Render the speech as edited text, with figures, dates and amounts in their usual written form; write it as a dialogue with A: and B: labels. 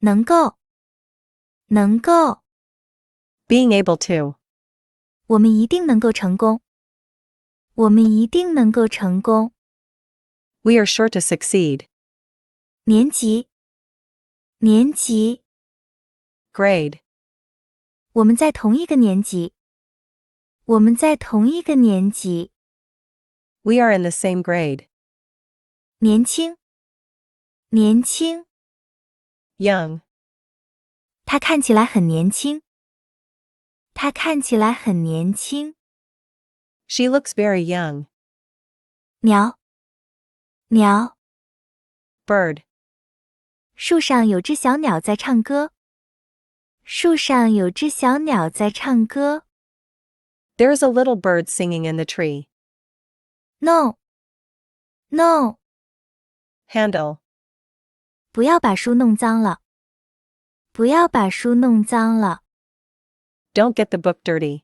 A: 能够，能够，
B: being able to,
A: 我们一定能够成功。我们一定能够成功。
B: we are sure to succeed,
A: 年级，年级，
B: grade,
A: 我们在同一个年级。我们在同一个年级。
B: we are in the same grade,
A: 年轻，年轻，
B: young,
A: 他看起来很年轻。他看起来很年轻。
B: she looks very young,
A: 鸟，鸟，
B: bird,
A: 树上有只小鸟在唱歌。树上有只小鸟在唱歌。
B: there is a little bird singing in the tree,
A: No, no,
B: handle,
A: 不要把书弄脏了。不要把书弄脏了。
B: don't get the book dirty,